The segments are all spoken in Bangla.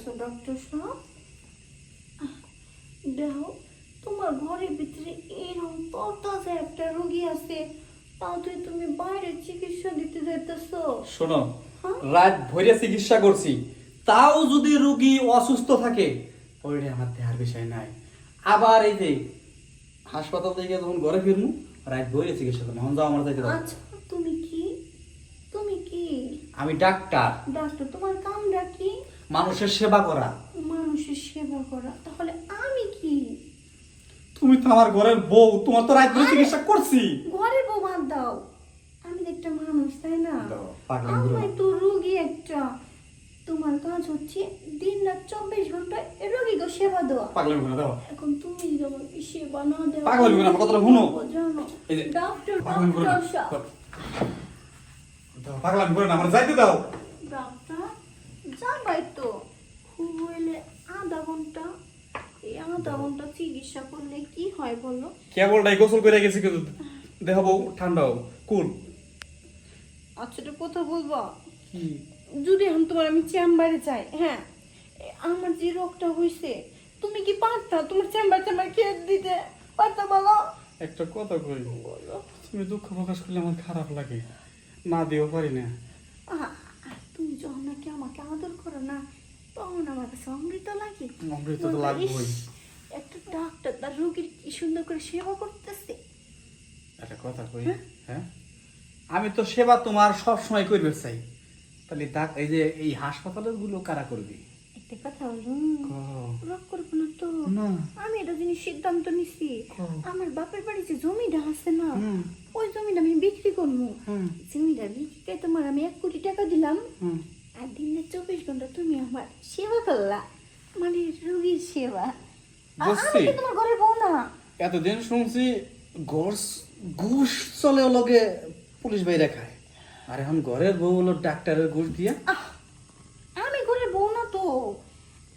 করতেছো ডক্টর সাহেব? দেখো তোমার ঘরের ভিতরে এরকম তরতাজা একটা রোগী আছে, তাও তুই তুমি বাইরে চিকিৎসা দিতে যাইতেছো। শোনো, হ্যাঁ? রাত ভরে চিকিৎসা করছি, তাও যদি রোগী অসুস্থ থাকে ওইটা আমার দেহার বিষয় নাই। আবার এই যে হাসপাতাল থেকে যখন ঘরে ফিরমু, রাত ভরে চিকিৎসা করবো। এখন যাও, আমার যাইতে দাও। আচ্ছা তুমি কি, তুমি কি আমি ডাক্তার, ডাক্তার? তোমার কামটা কি? মানুষের সেবা করা। মানুষের সেবা করা। তাহলে আমি কি? তুমি তো আমার ঘরের বউ, তোমার তো রাত ভরে চিকিৎসা করছি। ঘরের বউ বাদ দাও, আমি তো একটা মানুষ, তাই না? দাও, পাগলামি করো না। আমি তো রোগী একটা। তোমার কাজ হচ্ছে দিন রাত 24 ঘন্টা রোগীকে সেবা দেওয়া। পাগলামি করে দাও। এখন তুমি যদি আমাকে সেবা না দেওয়া, পাগলামি করে না, আমার কথাটা শুনো। জানো এই যে ডক্টর, পাগলামি করে না। ডক্টর সাহেব, দাও, পাগলামি করে না, আমার যাইতে দাও। ডক্টর যাবাই তো, খুব হইলে আধা ঘন্টা। এই আধা ঘন্টা চিকিৎসা করলে কি হয় বলো? কেবলটাই গোসল করে গেছি, কিন্তু দেহ বউ ঠান্ডা হোক, কুল। আচ্ছা এটা কথা বলবো, কি? যদি এখন তোমার আমি চেম্বারে যাই, হ্যাঁ, আমার যে রোগটা হয়েছে, তুমি কি পারতা তোমার চেম্বার কে দিতে পারতা বলো? একটা কথা কই, বলো। তুমি দুঃখ প্রকাশ করলে আমার খারাপ লাগে, না দিও পারি না। তুমি যখন নাকি আমাকে আদর করো না, তখন আমার কাছে অমৃত লাগে। অমৃত তো লাগবেই। ইস, একটা ডাক্তার তার রোগীর কি সুন্দর করে সেবা করতেছে। একটা কথা কই, হ্যাঁ, আমি তো সেবা তোমার সব সময় করবে চাই, তাহলে এই যে এই হাসপাতালের গুলো কারা করবে? একটা কথা বলুন, কও। রোগ করবো না তো। না। আমি এটা জিনিস সিদ্ধান্ত নিছি, কও। আমার বাপের বাড়ি যে জমিটা আছে না, হুম। ওই জমিটা আমি বিক্রি করবো। হুম। জমিটা বিক্রি তোমার আমি 1 কোটি টাকা দিলাম, হুম। আর দিনে 24 ঘন্টা তুমি আমার সেবা করলা, মানে রোগীর সেবা। বুঝছি। আমি কি তোমার ঘরের বউ না? এতদিন শুনছি ঘুষ চলে লগে পুলিশ বাইরে খায়, আর এখন ঘরের বউ হলো ডাক্তারের ঘুষ দিয়া। আহ, আমি ঘরের বউ না তো,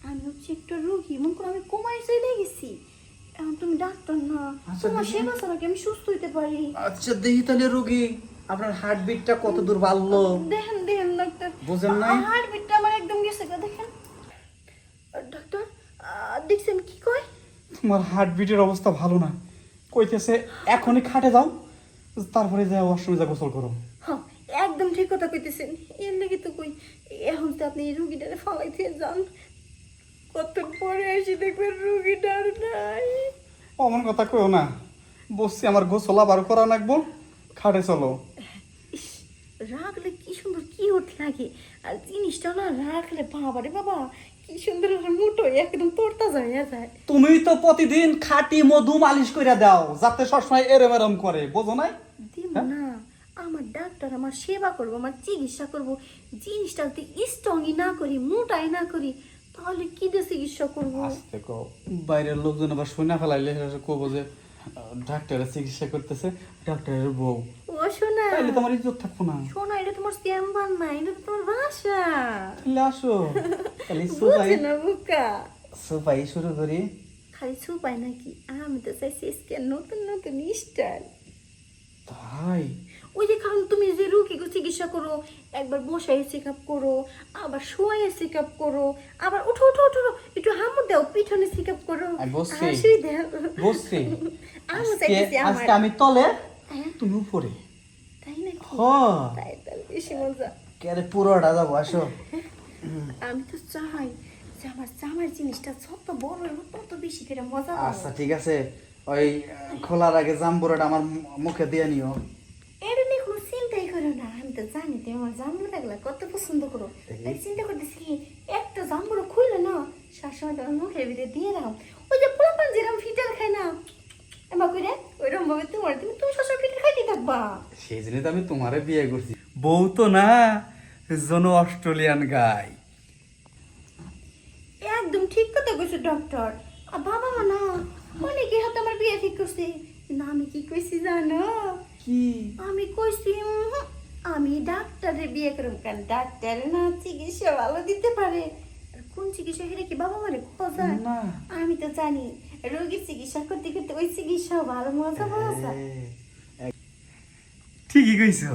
আমি হচ্ছে একটা রোগী। মনে করো আমি কোমায় চলে গেছি, এখন তুমি ডাক্তার না, আচ্ছা, তোমার দেখি। সেবা ছাড়া কি আমি সুস্থ হইতে পারি? আচ্ছা দেখি তাহলে রোগী আপনার হার্টবিটটা কত দূর বাড়লো। দেখেন দেখেন ডাক্তার, বুঝেন নাই? হার্টবিটটা আমার একদম গেছে গা, দেখেন ডাক্তার। দেখছেন কি কয়? তোমার হার্টবিটের অবস্থা ভালো না, কইতেছে এখনই খাটে যাও, তারপরে যা ওয়াশরুমে যা গোসল করো। হ্যাঁ, একদম ঠিক কথা কইতেছেন। এর লেগে তো কই, এখন তো আপনি এই রুগীটারে ফালাইতে যান, কত পরে এসে দেখবেন রুগীটা আর নাই। অমন কথা কইও না, বসছি আমার গোসল আবার করা লাগবো, খাটে চলো। ইস, রাখলে কি সুন্দর কি হতে লাগে, আর জিনিসটা না রাখলে বাবা রে বাবা, কি সুন্দর মোটো একদম তরতাজা হয়ে যায়। তুমি তো প্রতিদিন খাঁটি মধু মালিশ করে দাও, যাতে সবসময় এরম এরম করে, বোঝো নাই? দিব না, আমার ডাক্তার আমার সেবা করবো, আমার চিকিৎসা করবো, জিনিসটা যদি স্ট্রংই না করি, মোটাই না করি, তাহলে কি দিয়ে চিকিৎসা করবো? আস্তে কও, বাইরের লোকজন আবার শুনে ফেলাইলে কব যে ডাক্তারের চিকিৎসা করতেছে ডাক্তারের বউ, ও শোনা, তাইলে তোমার ইজ্জত থাকবো না। শোনা, এটা তোমার চেম্বার না, এটা তো তোমার বাসা। তাহলে আসো, তাহলে সুপাই বুঝে না বুকা, সুপাই শুরু করি। খালি সুপাই নাকি, আমি তো চাইছি নতুন নতুন স্টাইল। তাই? ওই যে কারণ তুমি যে রোগীকে চিকিৎসা করো, একবার বসাই চেক আপ করো, আবার শোয়াই চেক আপ করো, আবার উঠো উঠো উঠো উঠো, একটু হামু দাও, পিছনে চেক আপ করো, আমি বসছি। হাসি দাও। বসছি। আমি আজকে চাইতেছি আজকে আমার, আমি তলে, হ্যাঁ, তুমি উপরে। তাই নাকি? হ, তাই তাহলে বেশি মজা। কেরে পুরোটা যাবো, আসো। আমি তো চাই যে আমার জামার জিনিসটা যত বড় হইব তত বেশি করে মজা আচ্ছা পাবো। ঠিক আছে, ওই খোলার আগে জাম্বুরাটা আমার মুখে দিয়ে নিও। এটা নিয়ে কোনো চিন্তাই করো না, আমি তো জানি তুমি আমার জাম্বুরা লাগলা কত পছন্দ করো, দেখি। তাই চিন্তা করতেছি কি, একটা জাম্বুরা খুললে না সবসময় তোমার মুখের ভিতরে দিয়ে দাও, ওই যে পোলাপান যেরকম ফিটার খায় না, এবার করে ওইরকম ভাবে তুমি সবসময় ফিটার খাইতে থাকবা। সেই জন্য তো আমি তোমারে বিয়ে করছি, বউ তো না, জন অস্ট্রেলিয়ান গাই। একদম ঠিক কথা কইছো ডক্টর। বাবা মা না অনেকে হাতে আমার বিয়ে ঠিক করছে, না আমি কি কইছি জানো? কি? আমি কইছি আমি ডাক্তারের বিয়ে করব, কারণ ডাক্তার না চিকিৎসা ভালো দিতে পারে। আর কোন চিকিৎসা হেরে কি বাবা মানে খোঁজা? না। আমি তো জানি রোগীর চিকিৎসা করতে করতে ওই চিকিৎসা ভালো মজা পাওয়া যায়। ঠিকই কইছো,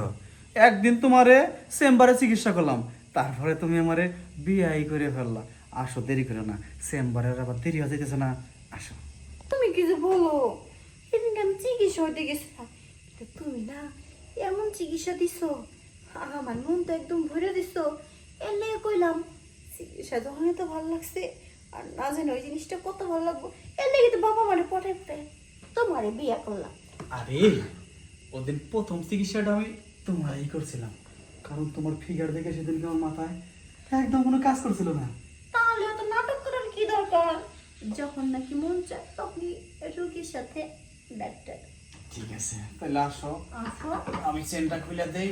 একদিন তোমারে চেম্বারে চিকিৎসা করলাম, তারপরে তুমি আমারে বিয়াই করে ফেললা, আসো, দেরি করো না, চেম্বারের আবার দেরি হয়ে যাইতেছে না, আসো। তুমি কিছু বলো, সেদিন আমি চিকিৎসা হইতে গেছিলাম, কিন্তু তুমি না এমন চিকিৎসা দিছো, আমার মন তো একদম ভরে দিছো। এর লেগে কইলাম চিকিৎসা যখন তো ভালো লাগছে, আর না জানি ওই জিনিসটা কত ভালো লাগবো, এর লেগে তো বাবা মানে পটাই পটাই তোমারে বিয়া করলাম। আরে ওদিন প্রথম চিকিৎসাটা আমি তোমারই করছিলাম, কারণ তোমার ফিগার দেখে সেদিনকে আমার মাথায় একদম কোনো কাজ করছিল না। তাহলে তো নাটক করার কি দরকার, যখন নাকি মন চায় তখনই রোগীর সাথে ডাক্তার। ঠিক আছে, তাহলে আসো, আসো। আমি চেনটা খুলে দেই।